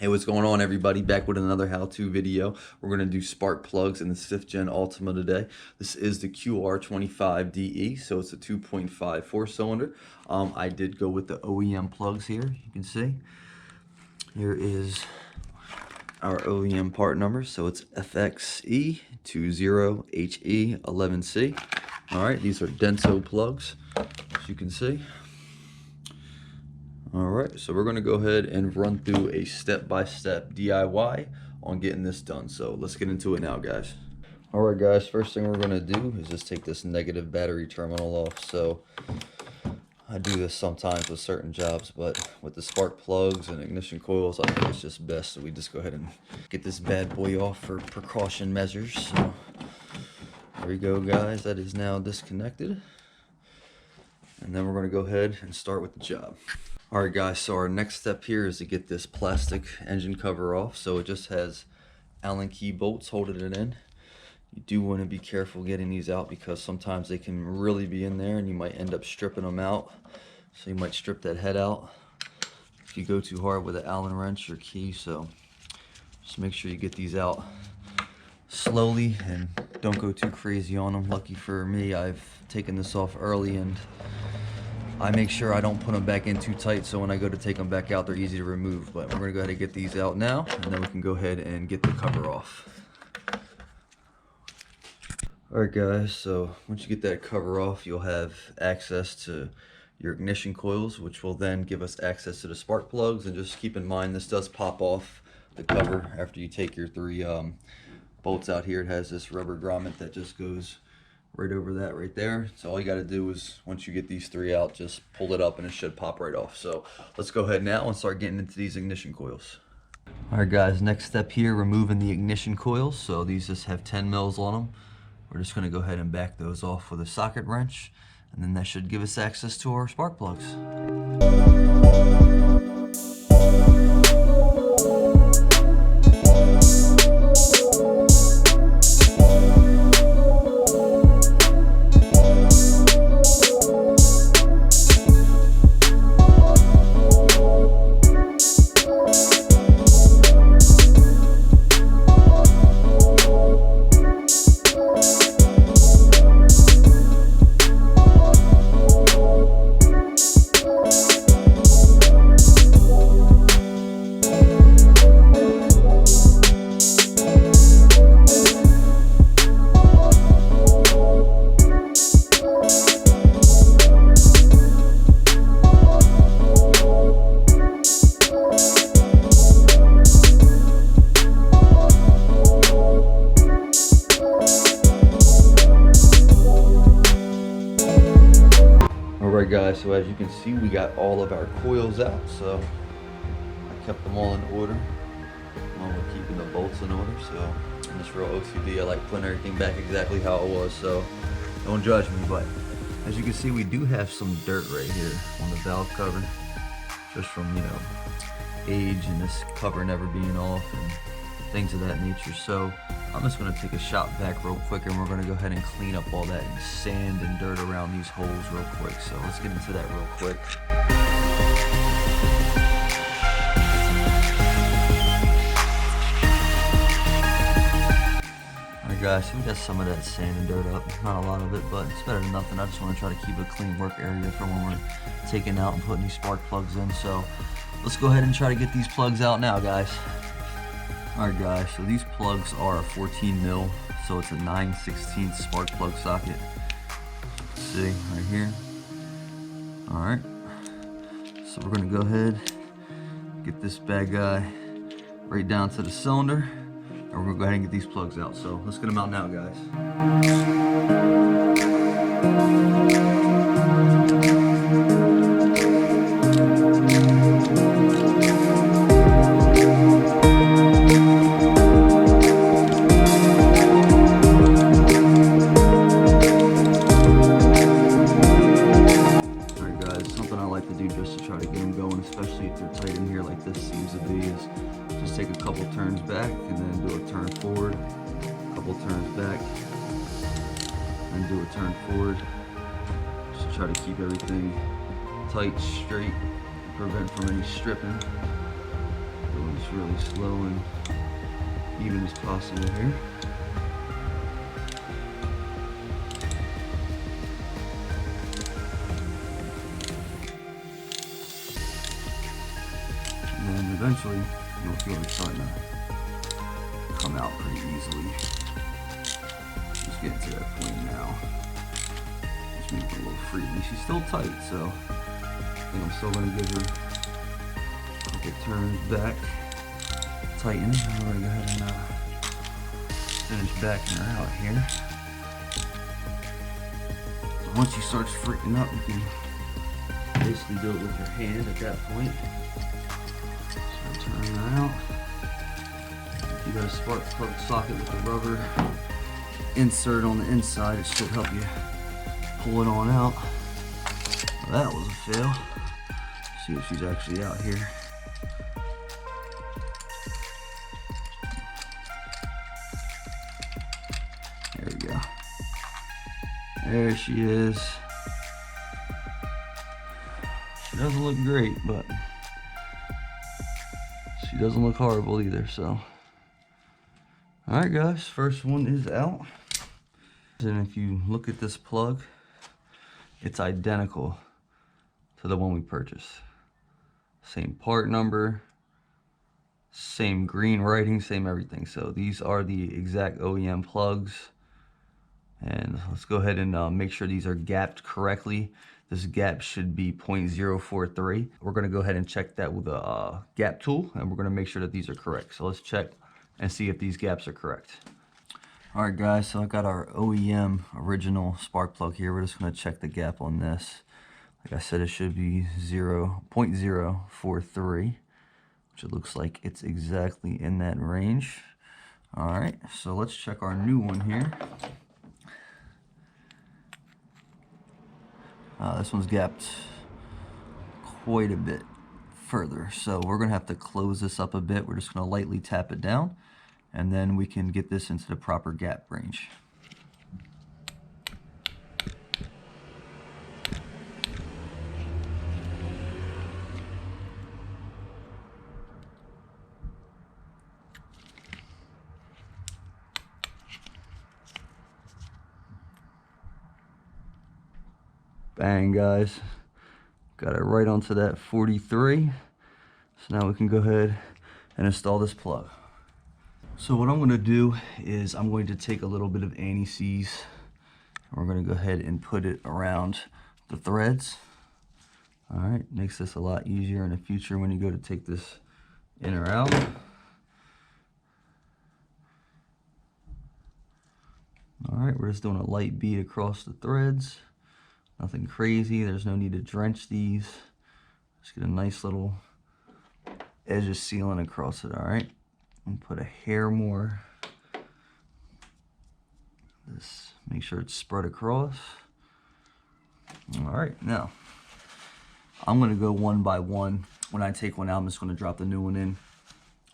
Hey, what's going on, everybody? Back with another how-to video. We're going to do spark plugs in the Nissan Altima today. This is the QR25DE, so it's a 2.5 four-cylinder. I did go with the OEM plugs here. You can see here is our OEM part number, so it's FXE20HE11C. All right, these are Denso plugs, as you can see. All right, so we're going to go ahead and run through a step-by-step DIY on getting this done. So let's get into it now, guys. All right, guys, first thing we're going to do is just take this negative battery terminal off. So I do this sometimes with certain jobs, but with the spark plugs and ignition coils, I think it's just best that we just go ahead and get this bad boy off for precaution measures. So there we go, guys. That is now disconnected. And then we're going to go ahead and start with the job. Alright, guys, so our next step here is to get this plastic engine cover off. So it just has Allen key bolts holding it in. You do want to be careful getting these out because sometimes they can really be in there and you might end up stripping them out. So you might strip that head out if you go too hard with an Allen wrench or key. So just make sure you get these out slowly and don't go too crazy on them. Lucky for me, I've taken this off early and I make sure I don't put them back in too tight, so when I go to take them back out, they're easy to remove. But we're going to go ahead and get these out now, and then we can go ahead and get the cover off. Alright, guys, so once you get that cover off, you'll have access to your ignition coils, which will then give us access to the spark plugs. And just keep in mind, this does pop off the cover after you take your three bolts out here. It has this rubber grommet that just goes right over that right there. So all you got to do is, once you get these three out, just pull it up and it should pop right off. So let's go ahead now and start getting into these ignition coils. All right, guys, next step here, removing the ignition coils. So these just have 10 mils on them. We're just going to go ahead and back those off with a socket wrench, and then that should give us access to our spark plugs. Alright, guys, so as you can see, we got all of our coils out, so I kept them all in order, along with keeping the bolts in order. So I'm just real OCD. I like putting everything back exactly how it was, so don't judge me. But as you can see, we do have some dirt right here on the valve cover, just from, you know, age and this cover never being off and things of that nature. So I'm just going to take a shot back real quick, and we're going to go ahead and clean up all that sand and dirt around these holes real quick. So let's get into that real quick. Alright, guys, so we got some of that sand and dirt up. Not a lot of it, but it's better than nothing. I just want to try to keep a clean work area for when we're taking out and putting these spark plugs in. So let's go ahead and try to get these plugs out now, guys. Alright, guys, so these plugs are a 14 mil, so it's a 9/16 spark plug socket. Let's see right here. Alright, so we're going to go ahead, get this bad guy right down to the cylinder, and we're going to go ahead and get these plugs out. So let's get them out now, guys. Especially if they're tight in here like this seems to be, is just take a couple turns back and then do a turn forward, a couple turns back and do a turn forward. Just try to keep everything tight, straight, prevent from any stripping. Doing this really slow and even as possible here. And then eventually you'll feel it starting to come out pretty easily. Just getting to that point now. Just moving a little freely. She's still tight, so I think I'm still going to give her a couple turns back, tighten it. I'm going to go ahead and finish backing her out here. So once she starts freaking up, you can basically do it with your hand at that point. So turn her out. If you got a spark plug socket with a rubber insert on the inside, it should help you pull it on out. Well, that was a fail. Let's see if she's actually out here. There we go. There she is. She doesn't look great, but she doesn't look horrible either, so. Alright guys, first one is out. And if you look at this plug, it's identical to the one we purchased. Same part number, same green writing, same everything. So these are the exact OEM plugs. And let's go ahead and make sure these are gapped correctly. This gap should be 0.043. We're gonna go ahead and check that with a gap tool, and we're gonna make sure that these are correct. So let's check and see if these gaps are correct. All right guys, so I got our OEM original spark plug here. We're just gonna check the gap on this. Like I said, it should be 0.043, which it looks like it's exactly in that range. All right, so let's check our new one here. This one's gapped quite a bit further, so we're gonna have to close this up a bit. We're just gonna lightly tap it down, and then we can get this into the proper gap range. Bang guys, got it right onto that 43. So now we can go ahead and install this plug. So what I'm going to do is I'm going to take a little bit of anti-seize, and we're going to go ahead and put it around the threads. All right, makes this a lot easier in the future when you go to take this in or out. All right, we're just doing a light bead across the threads. Nothing crazy, there's no need to drench these. Just get a nice little edge of sealant across it, all right? And put a hair more. Just make sure it's spread across. All right, now I'm gonna go one by one. When I take one out, I'm just gonna drop the new one in.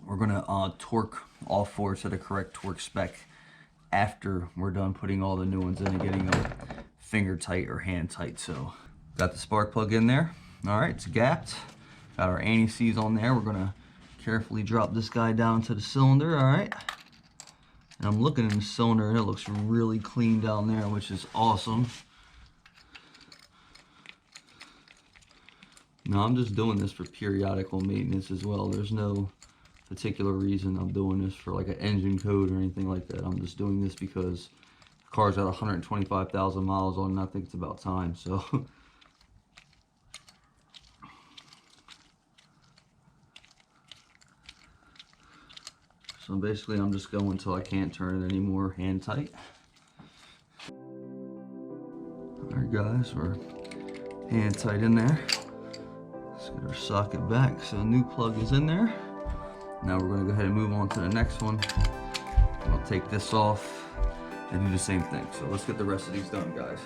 We're gonna torque all four to the correct torque spec after we're done putting all the new ones in and getting them finger tight or hand tight. So got the spark plug in there. All right, it's gapped. Got our anti-seize on there. We're gonna carefully drop this guy down to the cylinder. All right, and I'm looking in the cylinder and it looks really clean down there, which is awesome. Now I'm just doing this for periodical maintenance as well. There's no particular reason I'm doing this for like an engine code or anything like that. I'm just doing this because the car's got 125,000 miles on it, and I think it's about time. So so basically I'm just going until I can't turn it anymore, hand tight. Alright guys, we're hand tight in there. Let's get our socket back so the new plug is in there. Now we're going to go ahead and move on to the next one. I'll take this off and do the same thing. So let's get the rest of these done, guys.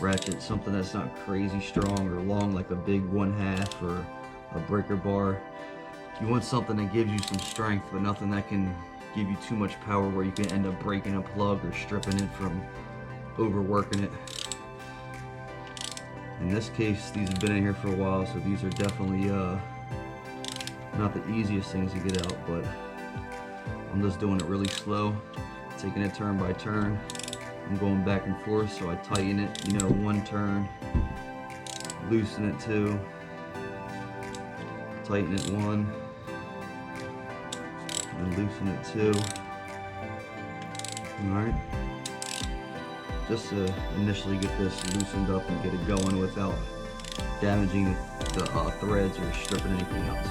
ratchet, something that's not crazy strong or long like a big 1/2 or a breaker bar. You want something that gives you some strength, but nothing that can give you too much power where you can end up breaking a plug or stripping it from overworking it. In this case, these have been in here for a while, so these are definitely not the easiest things to get out, but I'm just doing it really slow, taking it turn by turn. I'm going back and forth, so I tighten it, you know, 1 turn, loosen it 2, tighten it 1, and loosen it 2. Alright, just to initially get this loosened up and get it going without damaging the threads or stripping anything else.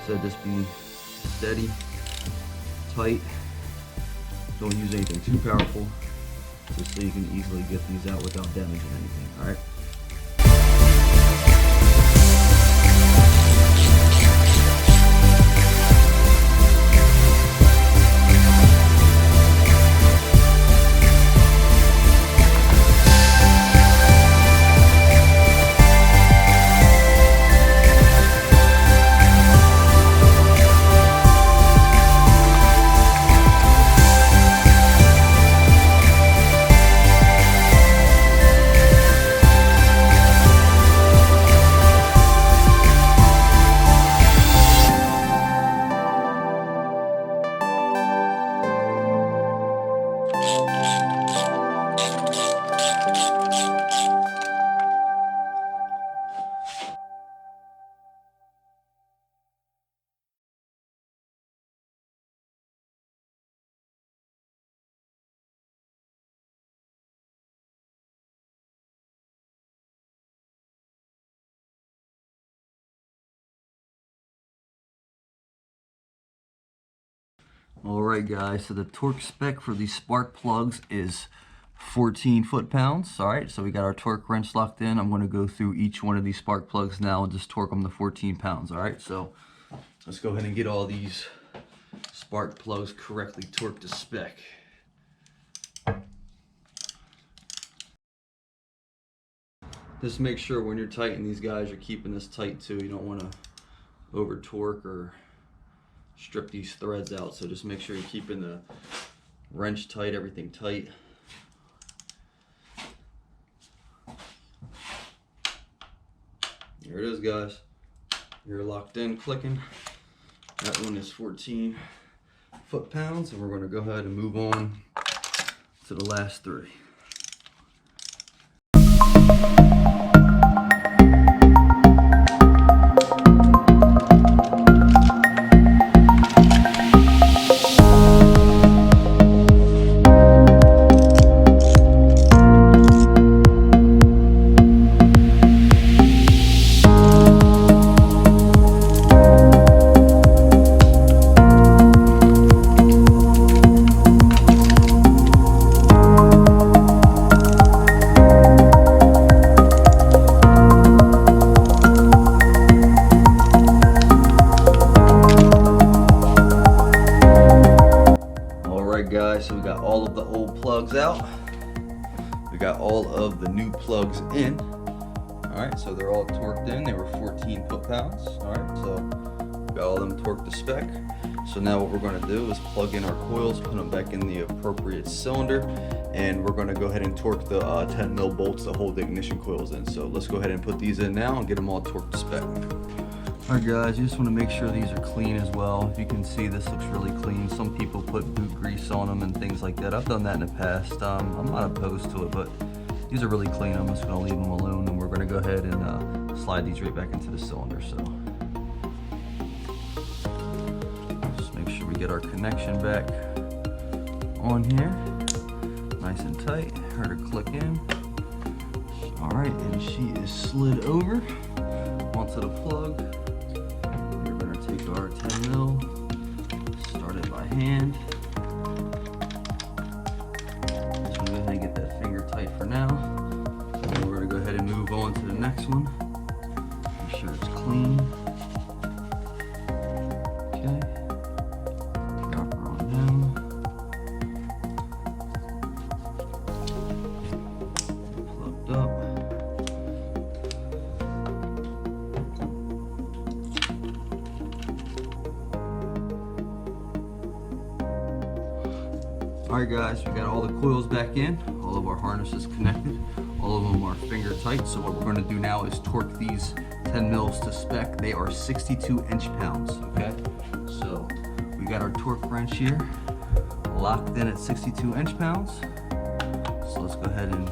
So just be steady, tight, don't use anything too powerful, just so you can easily get these out without damaging anything. Alright. Alright guys, so the torque spec for these spark plugs is 14 foot-pounds. Alright, so we got our torque wrench locked in. I'm going to go through each one of these spark plugs now and just torque them to 14 pounds. Alright, so let's go ahead and get all these spark plugs correctly torqued to spec. Just make sure when you're tightening these guys, you're keeping this tight too. You don't want to over torque or strip these threads out, so just make sure you're keeping the wrench tight, everything tight. There it is, guys. You're locked in, clicking. That one is 14 foot-pounds, and we're going to go ahead and move on to the last 3. Guys, so we got all of the old plugs out, we got all of the new plugs in. All right, so they're all torqued in. They were 14 foot-pounds. All right, so we got all of them torqued to spec. So now what we're going to do is plug in our coils, put them back in the appropriate cylinder, and we're going to go ahead and torque the 10 mil bolts to hold the ignition coils in. So let's go ahead and put these in now and get them all torqued to spec. Alright guys, you just want to make sure these are clean as well. If you can see, this looks really clean. Some people put boot grease on them and things like that. I've done that in the past. I'm not opposed to it, but these are really clean. I'm just going to leave them alone, and we're going to go ahead and slide these right back into the cylinder. So just make sure we get our connection back on here. Nice and tight. Heard her click in. Alright, and she is slid over onto the plug. Take our 10 mil, start it by hand. Just gonna go ahead and get that finger tight for now. And then we're gonna go ahead and move on to the next one. Make sure it's clean. Okay. Drop her on down. Plug Alright guys, we got all the coils back in, all of our harnesses connected, all of them are finger tight. So what we're going to do now is torque these 10 mils to spec. They are 62 inch-pounds, okay? So we got our torque wrench here, locked in at 62 inch-pounds. So let's go ahead and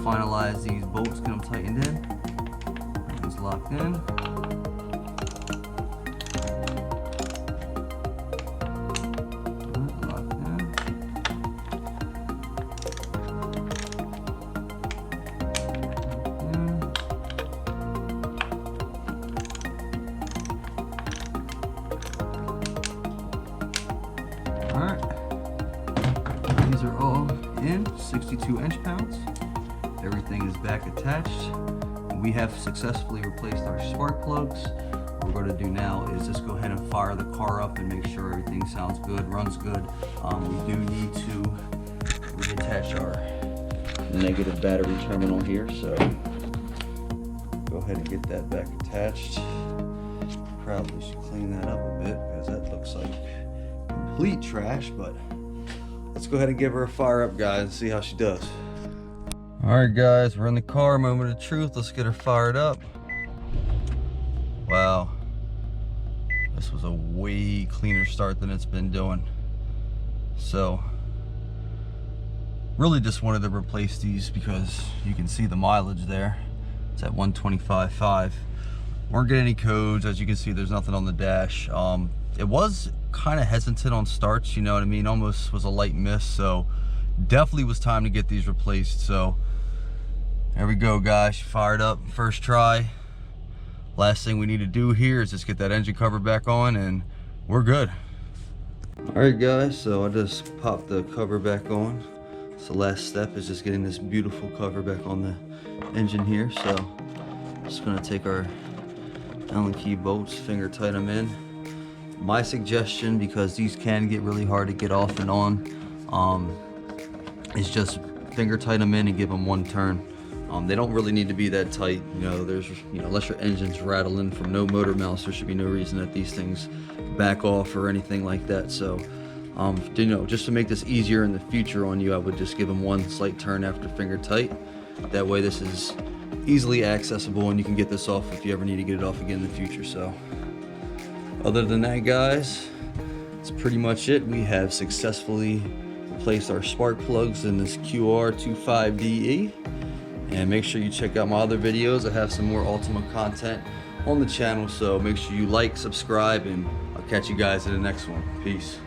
finalize these bolts, get them tightened in. Everything's locked in. Alright, these are all in 62 inch-pounds. Everything is back attached. We have successfully replaced our spark plugs. What we're going to do now is just go ahead and fire the car up and make sure everything sounds good, runs good. We do need to reattach our negative battery terminal here, so go ahead and get that back attached. Probably should clean that up a bit because that looks like complete trash, but let's go ahead and give her a fire up, guys, and see how she does. All right, guys, we're in the car. Moment of truth. Let's get her fired up. Wow, this was a way cleaner start than it's been doing. So really just wanted to replace these because you can see the mileage there. It's at 125.5. Weren't getting any codes. As you can see, there's nothing on the dash. It was kind of hesitant on starts, you know what I mean? Almost was a light miss, so definitely was time to get these replaced. So there we go, guys. She fired up first try. Last thing we need to do here is just get that engine cover back on and we're good. All right, guys, so I just popped the cover back on. So the last step is just getting this beautiful cover back on the engine here. So just gonna take our Allen key bolts, finger tight them in. My suggestion, because these can get really hard to get off and on, is just finger tight them in and give them one turn. They don't really need to be that tight, unless your engine's rattling from no motor mouse, there should be no reason that these things back off or anything like that. So just to make this easier in the future on you, I would just give them one slight turn after finger tight. That way this is easily accessible and you can get this off if you ever need to get it off again in the future. So other than that, guys, that's pretty much it. We have successfully replaced our spark plugs in this QR25DE. And make sure you check out my other videos. I have some more Altima content on the channel, so make sure you like, subscribe, and I'll catch you guys in the next one. Peace.